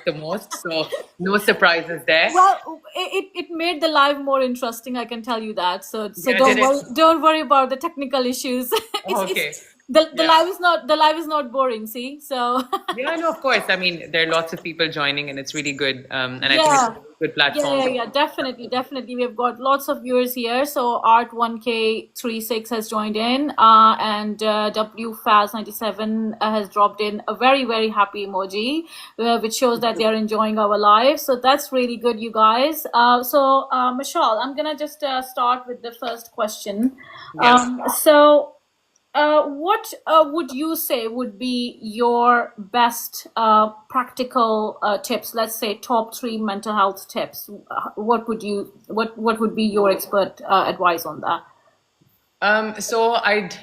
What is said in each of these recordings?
worked the most. So no surprises there. Well, it made the live more interesting, I can tell you that. So Yeah, did it? don't worry about the technical issues. It's Okay. the Yeah. live is not boring, see? So Yeah, no, of course. I mean, there are lots of people joining and it's really good. And I think it's a yeah. good platform. Yeah, definitely, definitely. We've got lots of viewers here. So Art1K36 has joined in, and WFaz97 has dropped in a very, very happy emoji, which shows that they are enjoying our live. So that's really good, you guys. Mishal, I'm gonna just start with the first question. Yes. What would you say would be your best practical tips? Let's say top three mental health tips. What would be your expert advice on that? So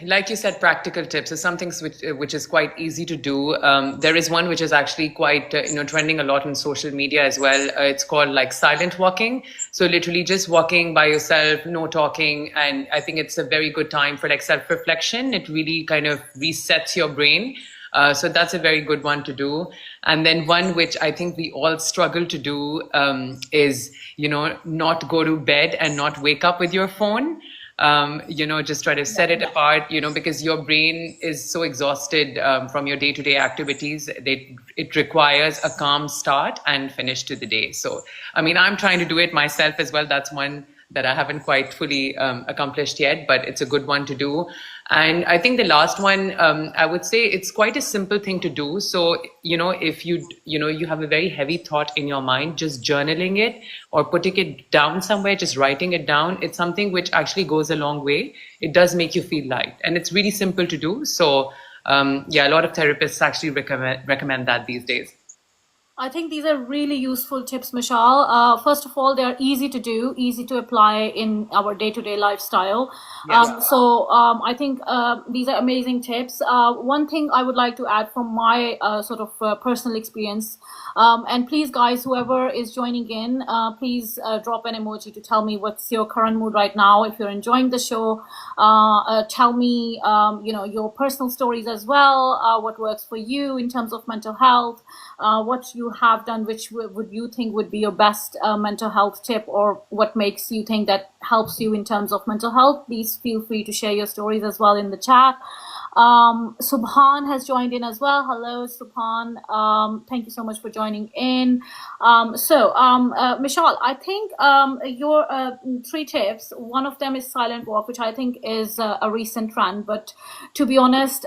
like you said, practical tips is something which is quite easy to do. There is one which is actually quite, trending a lot on social media as well. It's called like silent walking. So literally just walking by yourself, no talking. And I think it's a very good time for like self-reflection. It really kind of resets your brain. So that's a very good one to do. And then one which I think we all struggle to do is, not go to bed and not wake up with your phone. Just try to set it apart, because your brain is so exhausted from your day-to-day activities. It requires a calm start and finish to the day. So, I mean, I'm trying to do it myself as well. That's one that I haven't quite fully accomplished yet, but it's a good one to do. And I think the last one, I would say it's quite a simple thing to do. So, if you have a very heavy thought in your mind, just journaling it or putting it down somewhere, just writing it down, it's something which actually goes a long way. It does make you feel light and it's really simple to do. So, a lot of therapists actually recommend that these days. I think these are really useful tips, Mishal. First of all, they are easy to do, easy to apply in our day-to-day lifestyle. Yes. I think these are amazing tips. One thing I would like to add from my personal experience, and please, guys, whoever is joining in, please drop an emoji to tell me what's your current mood right now. If you're enjoying the show, tell me, your personal stories as well. What works for you in terms of mental health? What you have done, which would you think would be your best mental health tip, or what makes you think that helps you in terms of mental health? Please feel free to share your stories as well in the chat. Subhan has joined in as well. Hello, Subhan. Thank you so much for joining in. Mishal, I think your three tips, one of them is silent walk, which I think is a recent trend. But to be honest,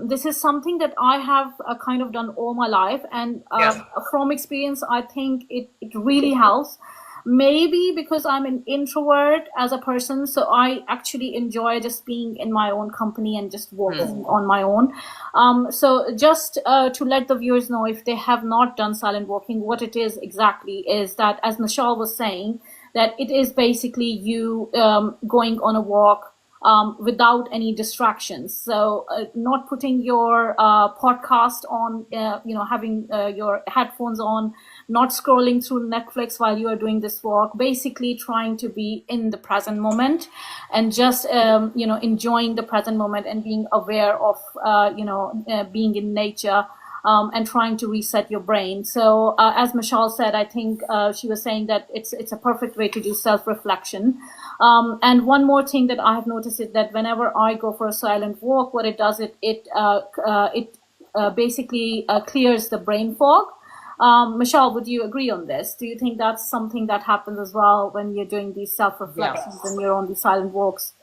this is something that I have kind of done all my life. And from experience, I think it really helps. Maybe because I'm an introvert as a person, so I actually enjoy just being in my own company and just walking on my own. So just to let the viewers know, if they have not done silent walking, what it is exactly is that, as Mishal was saying, that it is basically you going on a walk without any distractions. So not putting your podcast on, having your headphones on, not scrolling through Netflix while you are doing this walk, basically trying to be in the present moment and just, enjoying the present moment and being aware of, being in nature. And trying to reset your brain. So as Mishal said, I think she was saying that it's a perfect way to do self-reflection. And one more thing that I have noticed is that whenever I go for a silent walk, what it does, it basically clears the brain fog. Mishal, would you agree on this? Do you think that's something that happens as well when you're doing these self-reflections and you're on these silent walks?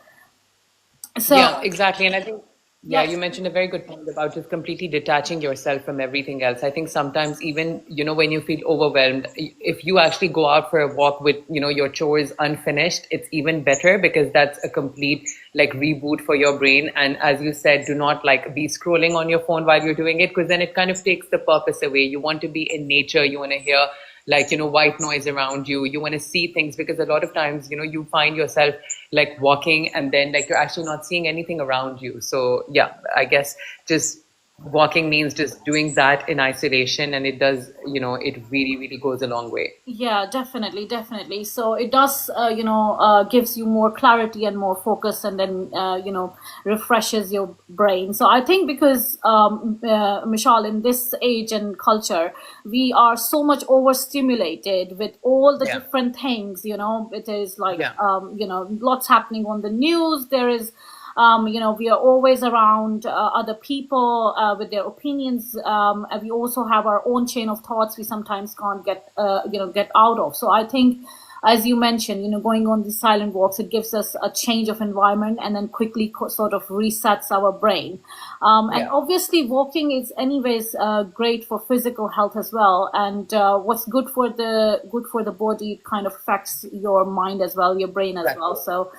So yeah, exactly. And I think, you mentioned a very good point about just completely detaching yourself from everything else. I think sometimes even, when you feel overwhelmed, if you actually go out for a walk with, your chores unfinished, it's even better because that's a complete like reboot for your brain. And as you said, do not like be scrolling on your phone while you're doing it, because then it kind of takes the purpose away. You want to be in nature. You want to hear like, white noise around you. You want to see things, because a lot of times, you find yourself like walking and then like you're actually not seeing anything around you. So yeah, I guess just walking means just doing that in isolation, and it does, it really, really goes a long way. Yeah, definitely, definitely. So it does, gives you more clarity and more focus, and then, refreshes your brain. So I think because, Michelle, in this age and culture, we are so much overstimulated with all the Yeah. different things, it is like, Yeah. lots happening on the news. There is, we are always around other people with their opinions. And we also have our own chain of thoughts we sometimes can't get out of. So I think, as you mentioned, going on these silent walks, it gives us a change of environment and then quickly sort of resets our brain. And Yeah. obviously, walking is anyways great for physical health as well. And what's good for the body, it kind of affects your mind as well, your brain as well. Exactly. So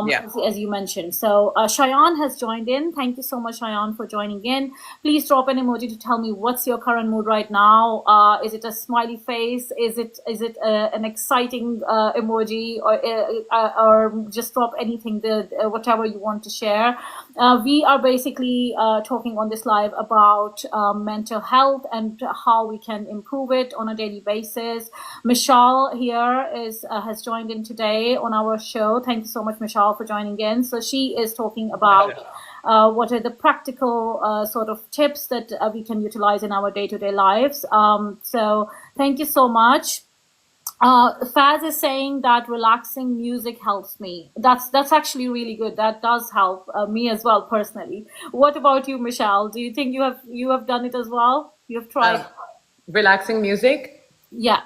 Yeah. as you mentioned. So Shayan has joined in. Thank you so much, Shayan, for joining in. Please drop an emoji to tell me what's your current mood right now. Is it a smiley face? Is it an exciting emoji, or just drop anything, whatever you want to share. We are basically talking on this live about mental health and how we can improve it on a daily basis. Mishal here has joined in today on our show. Thank you so much, Mishal, for joining in. So she is talking about what are the practical sort of tips that we can utilize in our day-to-day lives. So thank you so much. Faz is saying that relaxing music helps me. That's actually really good. That does help me as well personally. What about you, Michelle? Do you think you have done it as well? You have tried? Uh, Relaxing music. Yeah.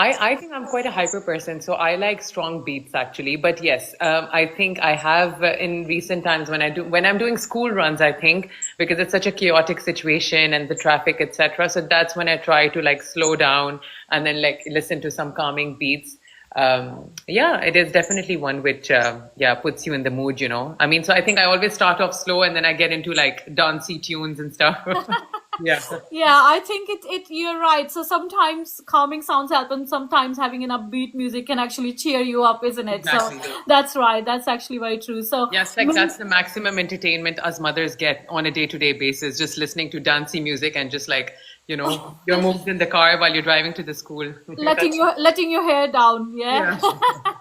I think I'm quite a hyper person, so I like strong beats actually. But yes, I think I have in recent times when I'm doing school runs, I think because it's such a chaotic situation and the traffic, etc. So that's when I try to like slow down and then like listen to some calming beats. Yeah, it is definitely one which yeah, puts you in the mood. I mean, so I think I always start off slow and then I get into like dancey tunes and stuff. Yeah, Yeah, I think you're right. So sometimes calming sounds help, and sometimes having an upbeat music can actually cheer you up, isn't it? So exactly. that's right. That's actually very true. So Yes, like that's the maximum entertainment us mothers get on a day-to-day basis, just listening to dancey music and just like, your moves in the car while you're driving to the school. letting That's, your hair down, yeah. yeah.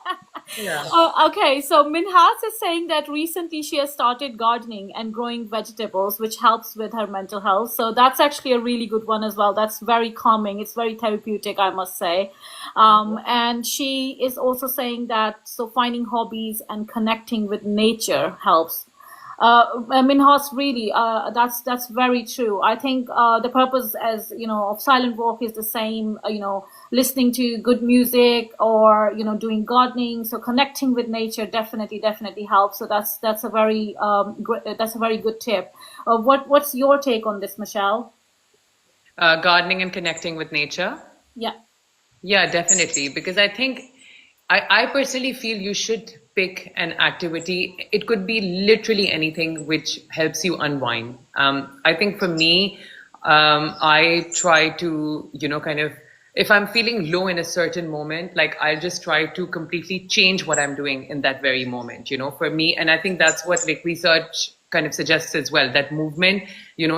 Yeah. Okay, so Minhas is saying that recently she has started gardening and growing vegetables, which helps with her mental health. So that's actually a really good one as well. That's very calming. It's very therapeutic, I must say. And she is also saying that so finding hobbies and connecting with nature helps. Minhas, really, that's very true. I think the purpose, as of silent walk is the same. Listening to good music or doing gardening. So connecting with nature definitely helps. So that's a very that's a very good tip. What's your take on this, Michelle? Gardening and connecting with nature. Yeah. Yeah, definitely. Because I think I personally feel you should pick an activity. It could be literally anything which helps you unwind. I think for me, I try to, kind of, if I'm feeling low in a certain moment, like I'll just try to completely change what I'm doing in that very moment, for me. And I think that's what like research kind of suggests as well, that movement,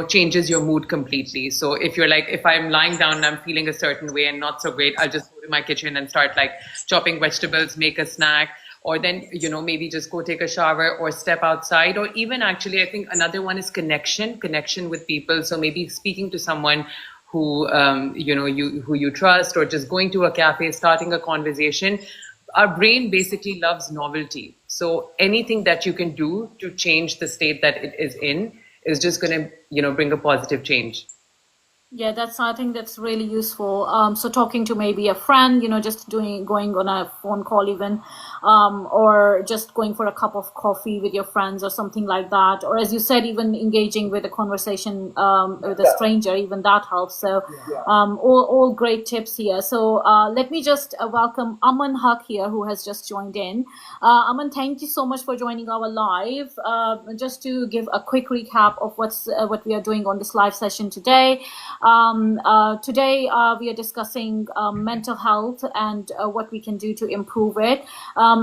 changes your mood completely. So if I'm lying down and I'm feeling a certain way and not so great, I'll just go to my kitchen and start like chopping vegetables, make a snack, or then, maybe just go take a shower or step outside. Or even actually, I think another one is connection with people. So maybe speaking to someone who, who you trust, or just going to a cafe, starting a conversation. Our brain basically loves novelty. So anything that you can do to change the state that it is in is just going to, bring a positive change. Yeah, I think that's really useful. So talking to maybe a friend, just going on a phone call even, or just going for a cup of coffee with your friends or something like that. Or as you said, even engaging with a conversation, with a stranger, even that helps. So, all great tips here. So, let me just welcome Aman Haq here, who has just joined in. Aman, thank you so much for joining our live. Just to give a quick recap of what we are doing on this live session today. Today we are discussing mental health and what we can do to improve it.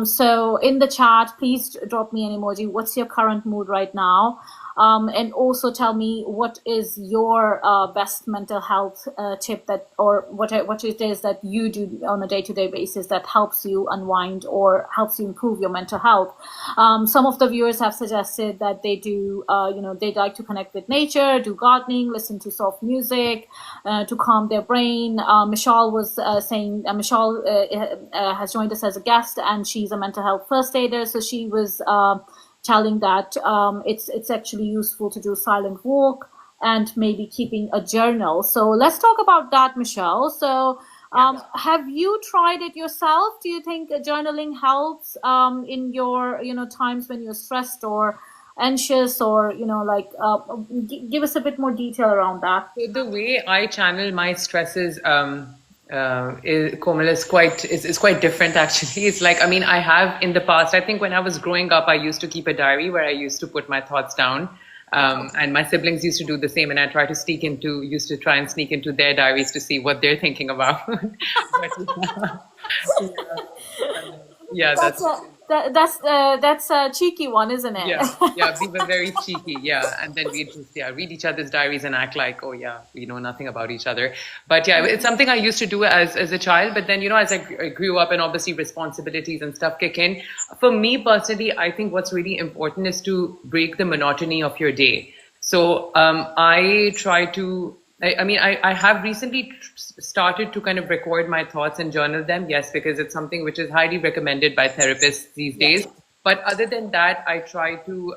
So in the chat, please drop me an emoji. What's your current mood right now? And also tell me what is your best mental health tip that, or what it is that you do on a day-to-day basis that helps you unwind or helps you improve your mental health. Some of the viewers have suggested that they do, they like to connect with nature, do gardening, listen to soft music to calm their brain. Mishal was saying, Mishal has joined us as a guest, and she's a mental health first aider. So she was telling that it's actually useful to do a silent walk and maybe keeping a journal. So let's talk about that, Michelle. So have you tried it yourself? Do you think journaling helps in your times when you're stressed or anxious, or give us a bit more detail around that? So the way I channel my stresses, Komal, is quite different actually. It's like, I mean, I have in the past, I think when I was growing up, I used to keep a diary where I used to put my thoughts down. And my siblings used to do the same, and I used to try and sneak into their diaries to see what they're thinking about. But, yeah, That's a cheeky one, isn't it? Yeah, we were very cheeky, yeah. And then we'd just read each other's diaries and act like, oh yeah, we know nothing about each other. But yeah, it's something I used to do as a child. But then, as I grew up and obviously responsibilities and stuff kick in, for me personally, I think what's really important is to break the monotony of your day. So I try to, I have recently started to kind of record my thoughts and journal them. Yes, because it's something which is highly recommended by therapists these days. But other than that, I try to,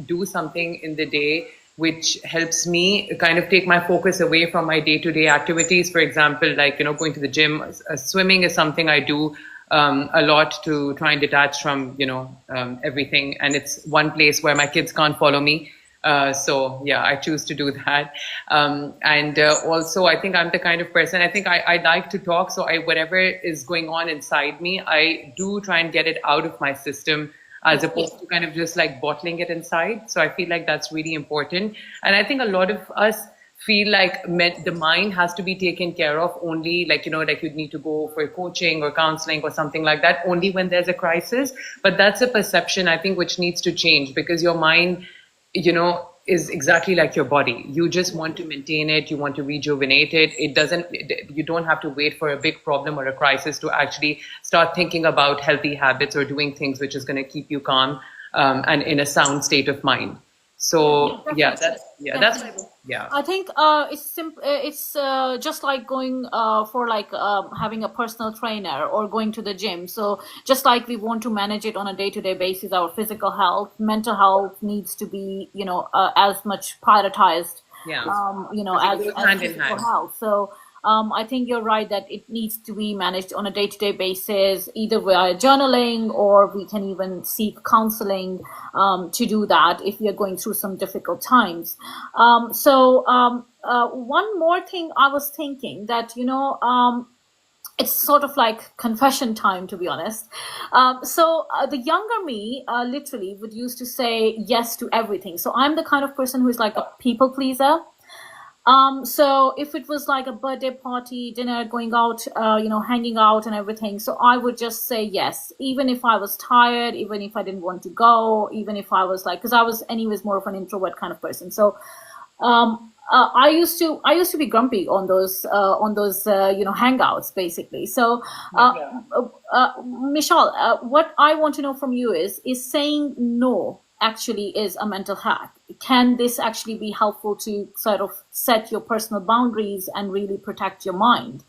do something in the day which helps me kind of take my focus away from my day-to-day activities. For example, like, going to the gym. Swimming is something I do a lot to try and detach from, everything. And it's one place where my kids can't follow me. So yeah, I choose to do that. And also, I think I'm the kind of person, I think I like to talk. So whatever is going on inside me, I do try and get it out of my system as opposed to kind of just like bottling it inside. So I feel like that's really important. And I think a lot of us feel like the mind has to be taken care of only, like, like you'd need to go for coaching or counseling or something like that only when there's a crisis. But that's a perception, I think, which needs to change, because your mind, is exactly like your body. You just want to maintain it. You want to rejuvenate it. You don't have to wait for a big problem or a crisis to actually start thinking about healthy habits or doing things which is going to keep you calm and in a sound state of mind. So yeah. I think it's simple. It's just like going for like having a personal trainer or going to the gym. So just like we want to manage it on a day-to-day basis, our physical health, mental health needs to be, as much prioritized, as physical health. So I think you're right that it needs to be managed on a day-to-day basis, either via journaling, or we can even seek counseling to do that if we are going through some difficult times. One more thing I was thinking that, it's sort of like confession time, to be honest. The younger me literally would used to say yes to everything. So I'm the kind of person who is like a people pleaser. So if it was like a birthday party, dinner, going out, hanging out and everything, so I would just say yes, even if I was tired, even if I didn't want to go, even if I was like, because I was anyways more of an introvert kind of person. So, I used to be grumpy on those hangouts basically. So, Mishal, what I want to know from you is saying no actually is a mental hack? Can this actually be helpful to sort of set your personal boundaries and really protect your mind?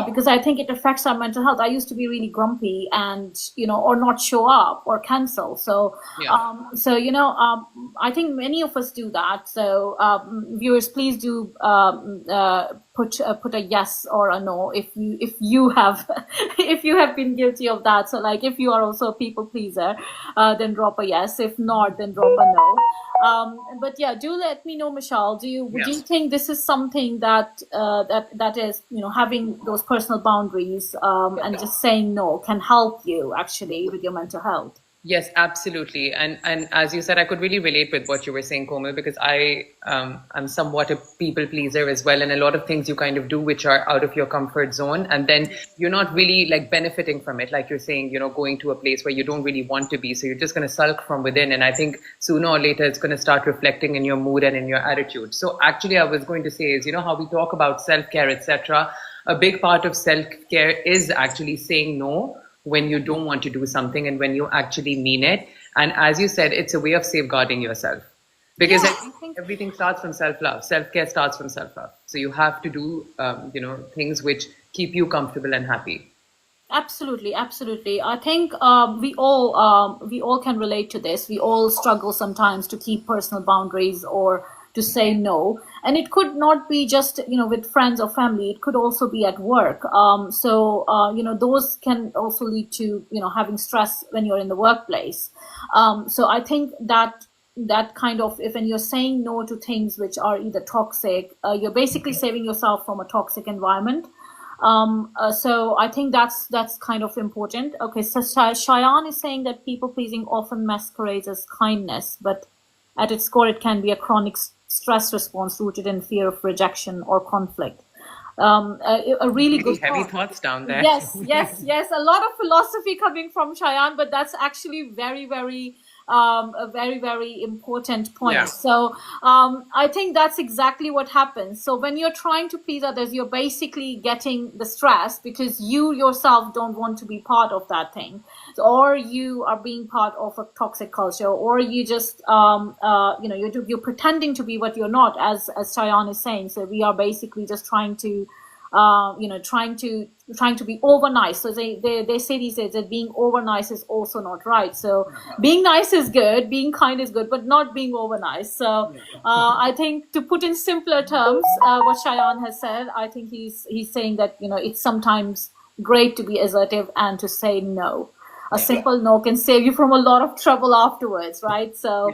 Because I think it affects our mental health. I used to be really grumpy and, or not show up or cancel. So, I think many of us do that. So, viewers, please do put a yes or a no if you have if you have been guilty of that. So, like, if you are also a people pleaser, then drop a yes. If not, then drop a no. But yeah, do let me know, Mishal. Do you think this is something that is, having those personal boundaries and just saying no can help you actually with your mental health? Yes, absolutely. And as you said, I could really relate with what you were saying, Komal, because I'm somewhat a people pleaser as well, and a lot of things you kind of do which are out of your comfort zone, and then you're not really like benefiting from it, like you're saying, going to a place where you don't really want to be, so you're just going to sulk from within, and I think sooner or later it's going to start reflecting in your mood and in your attitude. So actually, I was going to say is, how we talk about self-care, etc. A big part of self-care is actually saying no when you don't want to do something and when you actually mean it. And as you said, it's a way of safeguarding yourself. Because Yeah, I I think think everything starts from self-love. Self-care starts from self-love. So you have to do, things which keep you comfortable and happy. absolutely, absolutely. I think we all can relate to this. We all struggle sometimes to keep personal boundaries or to say no, and it could not be just with friends or family. It could also be at work. Those can also lead to having stress when you're in the workplace. So I think that kind of, if when you're saying no to things which are either toxic, you're basically saving yourself from a toxic environment. So I think that's kind of important. Okay, so Cheyenne is saying that people pleasing often masquerades as kindness, but at its core, it can be a chronic stress response rooted in fear of rejection or conflict. A really Really good heavy thought. thoughts down there. Yes, yes, yes. A lot of philosophy coming from Cheyenne, but that's actually very, very, a very, very important point. Yeah. So I think that's exactly what happens. So when you're trying to please others, you're basically getting the stress because you yourself don't want to be part of that thing, or you are being part of a toxic culture, or you just, you're pretending to be what you're not, as Cheyenne is saying. So we are basically just trying to trying to be over nice. So they say these days that being over nice is also not right. So being nice is good, being kind is good, but not being over nice. So I think, to put in simpler terms, what Cheyenne has said, I think he's saying that it's sometimes great to be assertive and to say no. A Yeah. simple no can save you from a lot of trouble afterwards, right? So